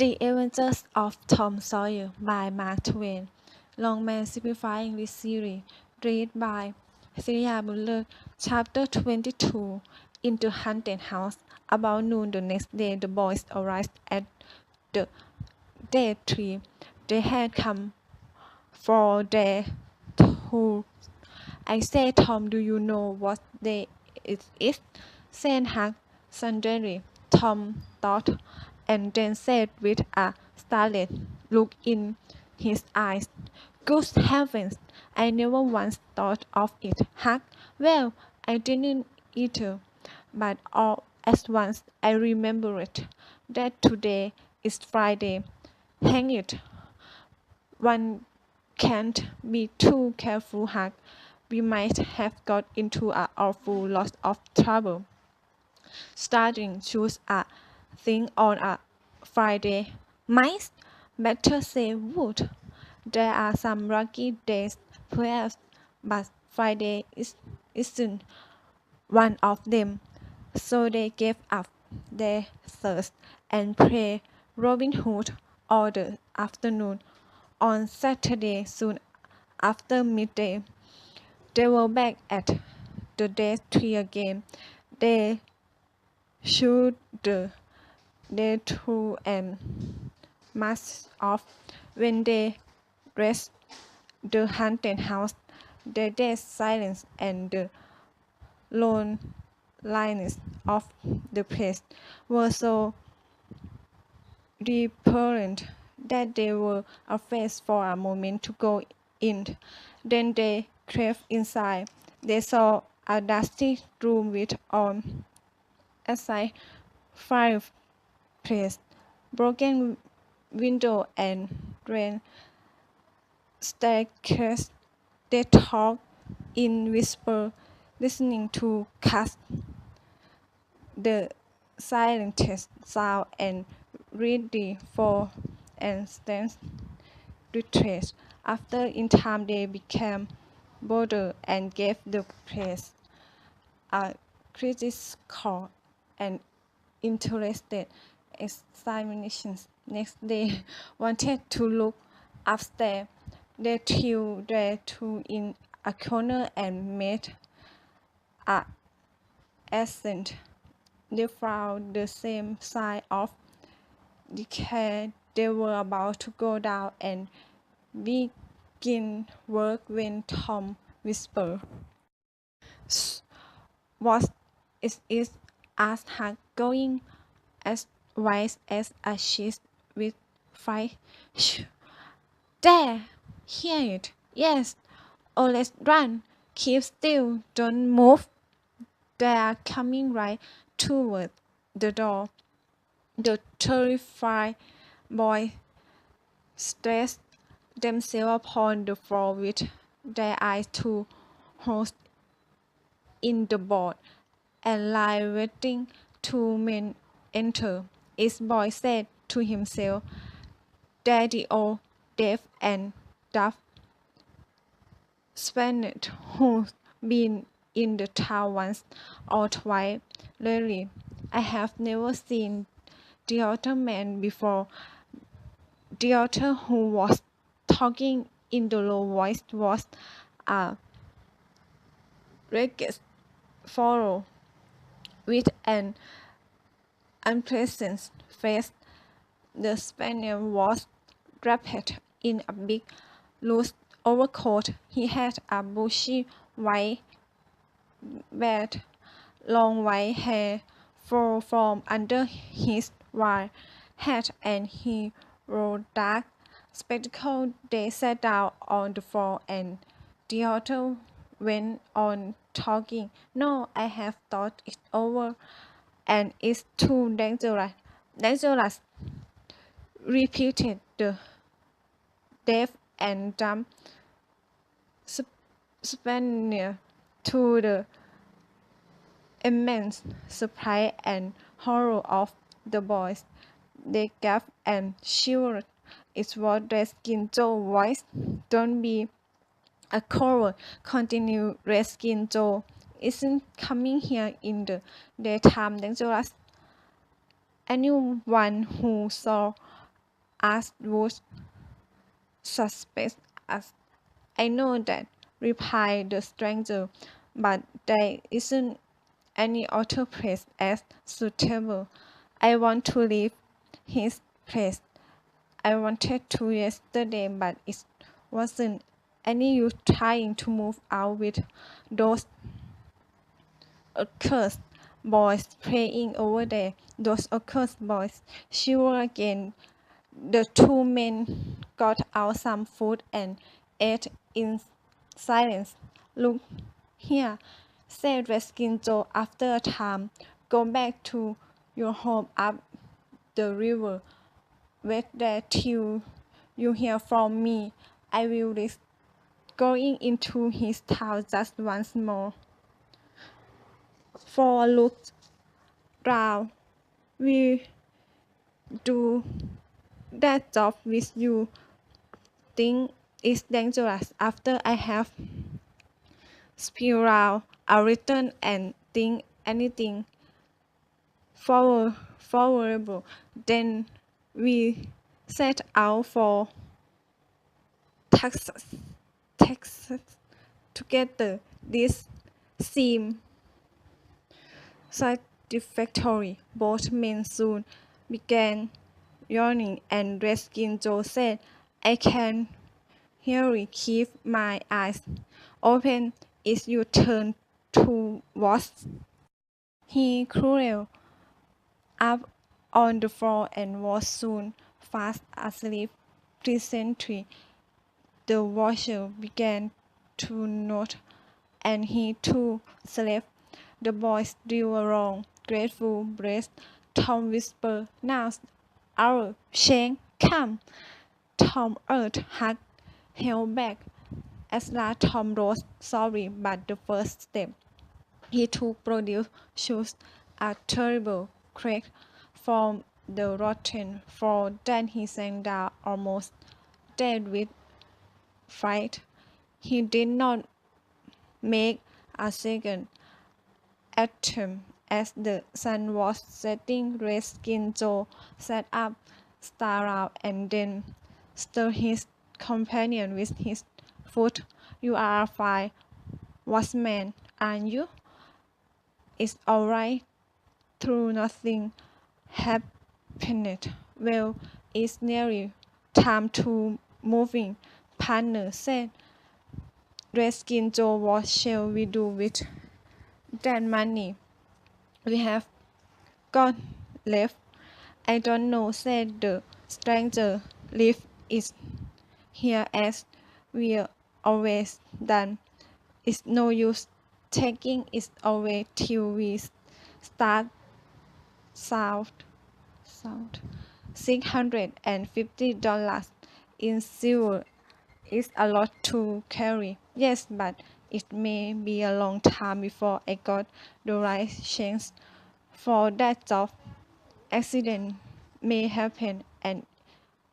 The Adventures of Tom Sawyer by Mark Twain. Longman Simplified English Series. Read by Siriya Boonlert. Chapter 22. In the haunted house. About noon the next day, the boys arrived at the dead tree. They had come for their tour. I say, Tom, do you know what day it is? Said Huck suddenly. Tom thought, and then said with a startled look in his eyes, "Good heavens! I never once thought of it, Huck." "Well, I didn't either, but all at once I remembered that today is Friday. Hang it! One can't be too careful, Huck. We might have got into an awful lot of trouble. Starting shoes a thing on a Friday. Might better say would. There are some lucky days, perhaps, but Friday isn't one of them." So they gave up their thirst and played Robin Hood all the afternoon. On Saturday, soon after midday, they were back at the dead tree again. They shoot the dead through and masked off. When they reached the haunted house, the dead silence and the loneliness of the place were so repellent that they were afraid for a moment to go in. Then they crept inside. They saw a dusty room with a side fireplace, broken window, and drained staircase. They talked in whisper, listening to cast the silentest sound and ready for instant retreat. After in time they became bolder and gave the place a critical and interested examination. Next they wanted to look upstairs. They threw their tool in a corner and made a ascent. They found the same sign of decay. They were about to go down and begin work when Tom whispered, "What is it?" asked Huck, going as wide as a sheet with fright. "Shh! There! Hear it? Yes! Oh, let's run! Keep still! Don't move! They are coming right toward the door." The terrified boys stretched themselves upon the floor with their eyes to holes in the board, and lay waiting. Two men enter. Each boy said to himself, "Daddy old deaf and dumb Spaniard who's been in the town once or twice lately. I have never seen the other man before." The other, who was talking in the low voice, was a ragged fellow with an unpleasant face. The Spaniard was wrapped in a big, loose overcoat. He had a bushy white beard. Long white hair flowed from under his wide hat, and he wore dark spectacles. They sat down on the floor, and the other went on talking. "No, I have thought it over, and it's too dangerous." "Dangerous," repeated the deaf and dumb Spaniard, to the immense surprise and horror of the boys. They gasped and shivered. "It's what Redskin Joe voice. Don't be a coward," continued Redskin Joe. "Isn't coming here in the daytime dangerous? Anyone who saw as would suspect us. I know that, replied the stranger, but there isn't any other place as suitable. I want to leave his place. I wanted to yesterday, but it wasn't any use trying to move out with those accursed boys playing over there. Those accursed boys. Sure again. The two men got out some food and ate in silence. Look here, said Reskin Joe after a time. Go back to your home up the river. Wait there till you hear from me. I will risk going into his town just once more. For a look round, we do that job with you. Think it's dangerous after I have spiraled a return and think anything favorable. Then we set out for Texas, Texas together. This seemed satisfactory. Both men soon began yawning, and Redskin Joe said, I can really keep my eyes open. It's your turn to watch. He crawled up on the floor and was soon fast asleep. Presently, the watcher began to nod, and he too slept. The boys drew a long, grateful breath. Tom whispered, Now, our Shane, come. Tom urged, Huck held back. At last Tom rose, sorry, but the first step he took produced shoes a terrible crack from the rotten floor. Then he sank down almost dead with fright. He did not make a second attempt. As the sun was setting, Redskin Joe sat up, stared out, and then stirred his companion with his foot. You are a fine watchman, aren't you? It's all right, through nothing happened. Well, it's nearly time to moving, partner said. Redskin Joe, what shall we do with that money we have got left? I don't know, said the stranger. Leave it here as we're always done. It's no use taking it away till we start south. $650 in silver is a lot to carry. Yes, but it may be a long time before I got the right chance for that job. Accident may happen, and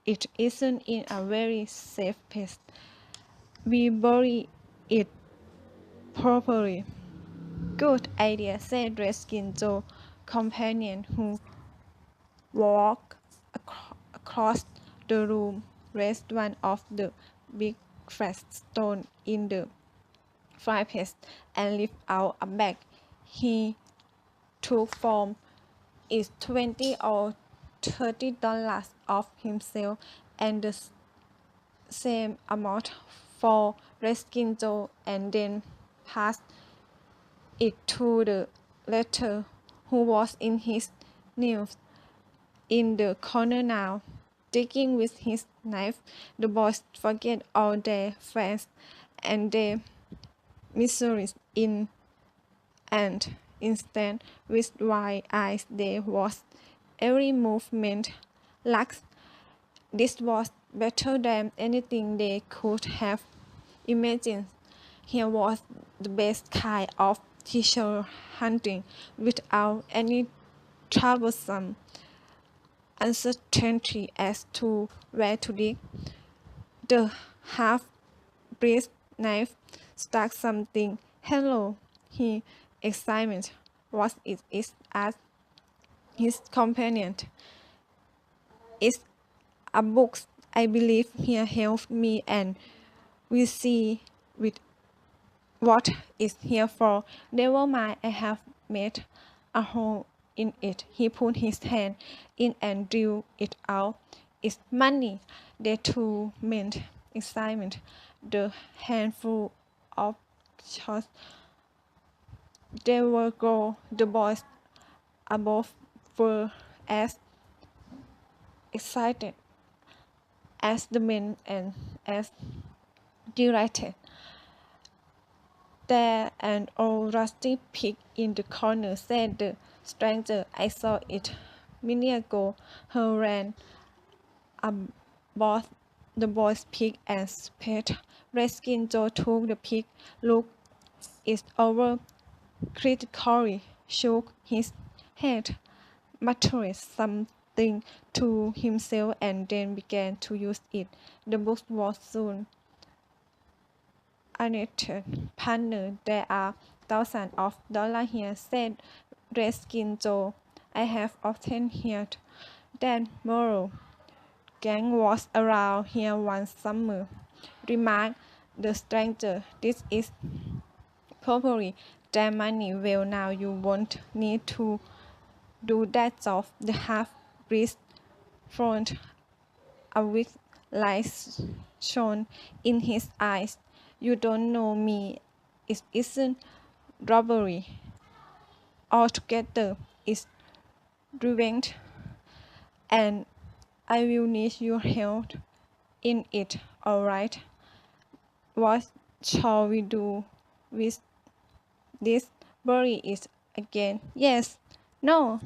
it isn't in a very safe place. We bury it properly. Good idea, said Redskin Joe's companion, who walked across the room, raised one of the big flat stones in the fireplace, and lifted out a bag. He took from it $20 or $30 of himself and the same amount for Redskin Joe, and then passed it to the latter, who was in his knees in the corner now, digging with his knife. The boys forget all their fears and their miseries in an instant. With wide eyes they watched every movement. Lux, this was better than anything they could have imagined. Here was the best kind of treasure hunting, without any troublesome uncertainty as to where to dig. The half-breed knife struck something. Hello, he exclaimed. What is it? Asked his companion. It's Books. I believe here helped me, and we see with what is here for. Never mind, I have made a hole in it. He put his hand in and drew it out. It's money. The two meant excitement. The handful of shots. They were go. The boys above were as excited as the men and as delighted. There an old rusty pig in the corner, said the stranger. I saw it minute ago. Her ran aboard the boy's pig and sped. Redskin Joe took the pig, looked it over critically, shook his head, muttered something to himself, and then began to use it. The book was soon unattended. Partner, there are thousands of dollars here, said Redskin Joe. I have often heard that Morrow gang was around here one summer, remarked the stranger. This is probably their money. Well, now you won't need to do that job. The half-breed frowned, a weak light shone in his eyes. You don't know me. It isn't robbery altogether. It's revenge, and I will need your help in it, all right? What shall we do with this? Bury it again? Yes. No.